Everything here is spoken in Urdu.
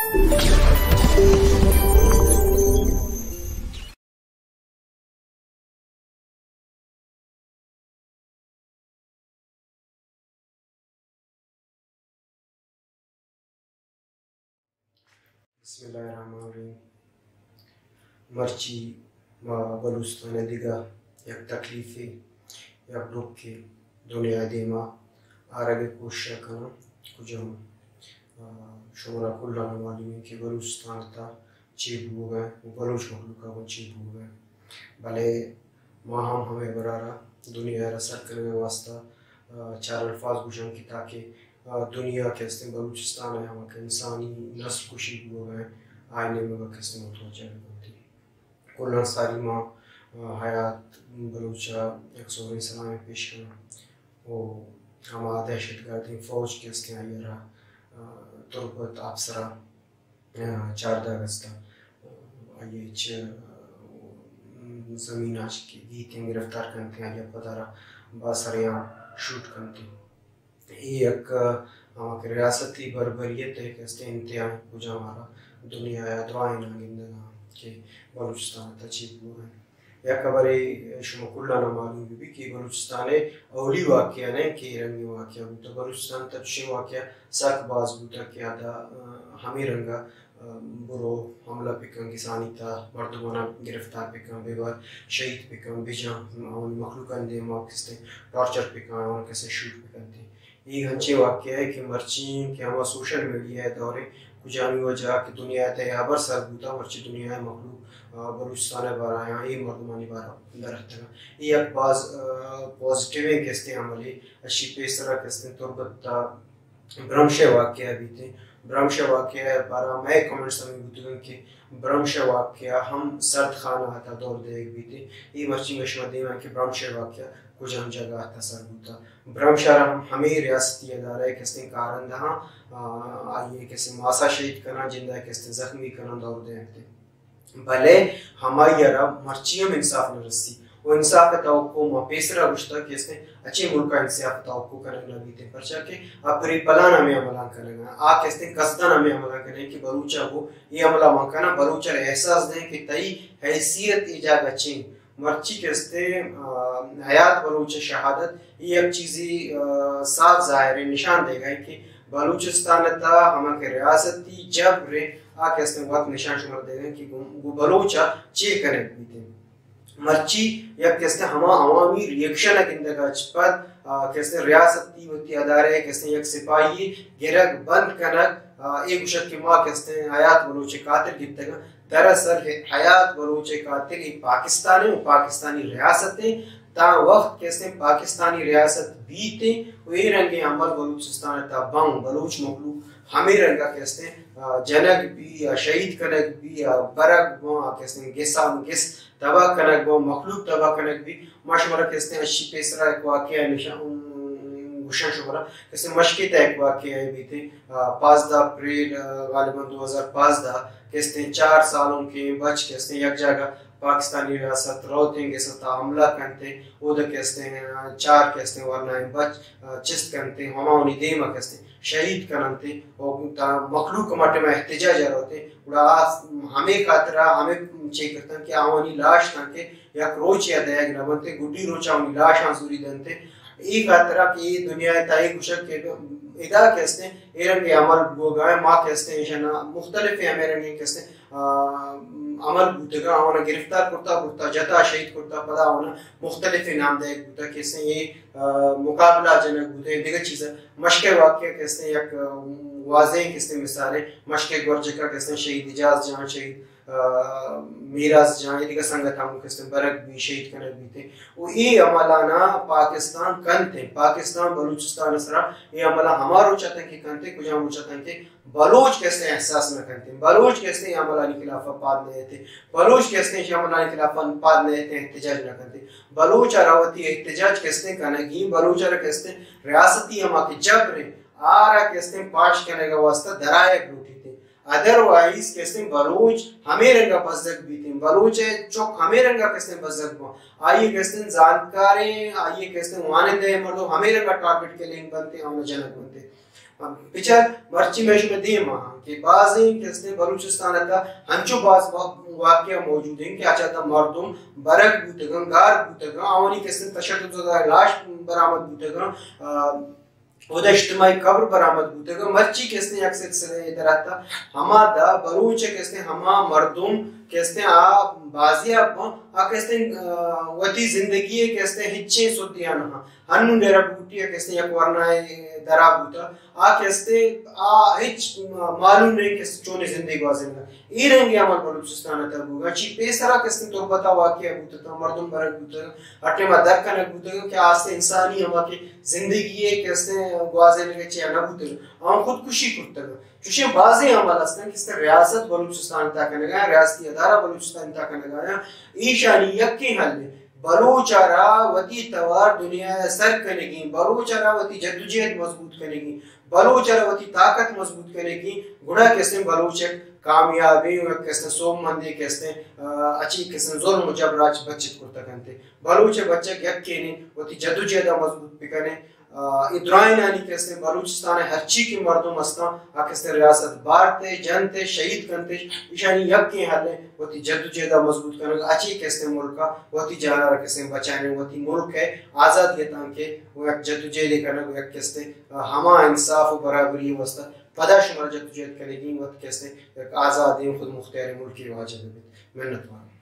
Bismillahirrahmanirrahim. مرچی و بلوچستان دیگه یک تکلیفی یک دکی دنیا دیما آرگه کوشش کنم کجام شما کلا معلومه که بلوچستان تا چی بوده و بلوچ مخلوقا چی بوده بله ما هم ہمیں برارا دنیا را سر کرنے واسطہ چار الفاظ گوشم کہ تاکہ دنیا کے استے بلوچستان ہے ہم کہ انسانی نسل کشی ہوئے آئینے میں وقت متوجہ ہوتی کلن ساری ماں حیات بلوچہ ایک سورین سلام پیش کرنا وہ ہما دہشت گردی فوج کے اس کے آئی رہا تربت آپسرا 14 اگست آئیے زمین آج کی گیتیں گرفتار کرتے ہیں یا پدارا باسریاں شوٹ کرتے یہ ایک ریاستی بربریت ہے کہ اس کے انتہائی کجا ہمارا دنیا یا دعائیں ناگندگاں کہ بلوچستان تچیب ہوئے یا خبری شما کلانا معلوم بھی کہ بلوچستان اولی واقعہ نہیں کہ رنگی واقعہ ہوتا بلوچستان تچشی واقعہ ساک باز ہوتا کہ آدھا ہمیں رنگا برو حملہ پکن کسانی تا مردمانا گرفتار پکن بیوار شہید پکن بیجاں مخلوقان دے ماں کستے ٹارچر پکن اور کسے شوٹ پکن تھے یہ ہنچے واقعہ ہے کہ مرچین کہ ہما سوشل میڈیا ہے دورے کجامی وجہ کہ دنیا تیابر سر بوتا مرچی دنیا مخلوق بلوچستان بارا یہاں یہ مردمانی بارا درہتا ہے یہ ایک بعض پوزیٹیویں کستے عملی اشی پیسرہ کستے تربت برمش واقعہ بھی تھے برمش واقعہ بارا میں کمنٹس میں بودھوں کہ برمش واقعہ ہم سرد خانہ آتا دور دیکھ بھی تھے یہ مرچی میں شما دیما کہ برمش واقعہ کچھ ہم جگہ آتا سر بوتا برمش ہمیں ریاستی ادارہ ہے کستے کارندہاں آئیے کسے ماسا شہید کرنا جندہ کستے زخمی کرنا دور دیکھتے بھلے ہماری عرب مرچیوں میں انصاف نہ رسی وہ انصاف کا توقع پیسرا گشتہ کہ اس نے اچھے ملک کا انصاف توقع کرنے لگی تھے پرچہ کہ آپ پری پلانا میں عملہ کرنے گا آپ کہتے ہیں قصدانہ میں عملہ کرنے کہ بلوچہ کو یہ عملہ مکانا بلوچہ احساس دیں کہ تئی حیثیت ایجاد اچھیں مرچی کہتے ہیں حیات بلوچ شہادت یہ ایک چیزی صاف ظاہر ہے نشان دے گا کہ بلوچستان تا ہمیں کہ ریاستی جب رے کہتے ہیں وقت نشان شمار دے گا کہ بلوچہ چے کرنے بھی تھے مرچی یا کہتے ہیں ہما عوامی ریکشن اگندگا چپت کہتے ہیں ریاستی ہوتی ادارے کہتے ہیں یک سپاہی گرگ بند کنک ایک اشد کی ماں کہتے ہیں حیات بلوچ قاتل گفتے گا دراصل حیات بلوچ قاتل ایک پاکستانی و پاکستانی ریاستیں تا وقت کہتے ہیں پاکستانی ریاست بھی تھے وہ یہ رنگی عمل بلوچستان تا بم بلوچ مخلوق ہمیں رنگا کہتے ہیں جنگ بھی یا شہید کنک بھی یا برگ بوں کہتے ہیں گسام گس تباہ کنک بوں مخلوق تباہ کنک بھی مشورہ کہتے ہیں اشی پیسرہ ایک واقعہ نشان گوشن شمارا کہتے ہیں مشکی تا ایک واقعہ بھی تھے 15 اپریل غالباً 2015 کہتے ہیں 4 سالوں کے بچ کہتے ہیں یک جگہ پاکستانی ریاست روتیں گے ستا حملہ کرتے او دا کہتے ہیں 4 کہتے ہیں ورنہ بچ چست کرتے ہیں ہماؤنی دیمہ کہتے ہیں شہید کرتے اور مخلوق مٹے میں احتجاج ہوتے ہمیں خاطرہ ہمیں چیک کرتا کہ آوانی لاش تھا یک روچ یا دیگ نبنتے گڈی روچ آوانی لاش آنسوری دنتے ایک خاطرہ کہ یہ دنیا تائی کشک کے ادا کہتے ہیں ایرنگی عمل بوگائے ماں کہتے ہیں شنا مختلف ہیں میرنگی کہتے ہیں عمل بودگا ہونا گرفتار کرتا بودتا جتا شہید کرتا پدا ہونا مختلف نام دے بودتا کہتے ہیں یہ مقابلہ جنک بودتے ہیں دیگر چیزیں مشق واقعہ کہتے ہیں یک واضح کہتے ہیں مثالیں مشق گورجکا کہتے ہیں شہید اجاز جہاں شہید میراز جہاں یہ دیگر سنگت ہم کہتے ہیں برگ بھی شہید کنک بھی تھے وہ یہ عملانا پاکستان کن تھے پاکستان بلوچستان اسرا یہ عملہ ہمارو چاہتے ہیں کہ کن تھے کچھ ہم چاہتے ہیں کہ بلوچ کیسے احساس نہ کرتے ہیں بلوچ کیسے یہ عملانی خلافہ پاد نہیں تھے بلوچ کیسے یہ عملانی خلافہ پاد نہیں تھے احتجاج نہ کرتے بلوچ راوتی احتجاج کیسے کنگی بلوچ کیسے ریاستی ہما کے جبر آرہ کیسے پاش کرنے کا واسطہ درائق لوٹی تھے ادروائز کیسے بلوچ ہمیں رنگا بزدک بھی تھے بلوچ چوک ہمیں رنگا کیسے بزدک بھی آئیے کیسے زانکاریں آئیے کیسے مانندے مردو ہمیں رنگا ٹارگٹ کے لنک بنتے ہم جنک بنتے بچار مرچی میں میں دیم کہ بعض کہتے بلوچستان تھا ہنچو بعض واقعہ موجود ہیں کہ اچھا تھا مردم برک بوتگن گار بوتگن آوانی کہتے تشدد زدہ لاش برآمد بوتگن ودا اجتماعی قبر برآمد بوتگن مرچی کہتے اکثر سلسلہ ادھر آتا ہما دا بلوچ کہتے ہما مردم کہتے بازی کہتے وتی زندگی کہتے ہچے سودیان ہنو ڈیرا بوٹی کہتے یک ورنائے درا بوتا کہتے ہچ معلوم نہیں کہتے چونے زندگی وازن گا ای رنگی عمل بلوچستان تر بوگا چی پیسرا کہتے تربتا واقعہ بوتا تھا مردم برک بوتا ہٹے ما در کنک بوتا کہ آستے انسانی ہما کی زندگی کہتے گوازن گا چی انا بوتا ہم خودکشی کرتا گا چوشے بعضی عمل ہستن کس طرح ریاست بلوچستان تا کرنے گا ریاستی ادارہ بلوچستان تا کرنے گا ایشانی یکی حل ہے بلوچارا وتی توار دنیا سر کرنے گی بلوچارا وتی جدوجہد مضبوط کرنے گی بلوچارا وتی طاقت مضبوط کرنے گی گڑا کسے بلوچک کامیابی کسے سوم مندی کسے اچھی کسے ظلم جبراچ بچت کرتا کنتے بلوچ بچک یکی نہیں وتی جدوجہد مضبوط بکنے ادرائن آنی کہتے بلوچستان ہرچی کی مردم ہستا کہتے ریاست بارتے جنتے شہید کنتے اشانی یک کے حل ہے وہ تی جد جہدہ مضبوط کرنے گا اچھی کہتے ملکا وہ تی جانا رہا کہتے بچانے وہ تی ملک ہے آزاد یہ تانکہ وہ ایک جد جہدے کرنے گا یک کہتے ہما انصاف و برابری وستا پدا شمار جد جہد کرنے گی وہ کہتے ایک آزاد خود مختار ملکی واجب ہے محنت وارا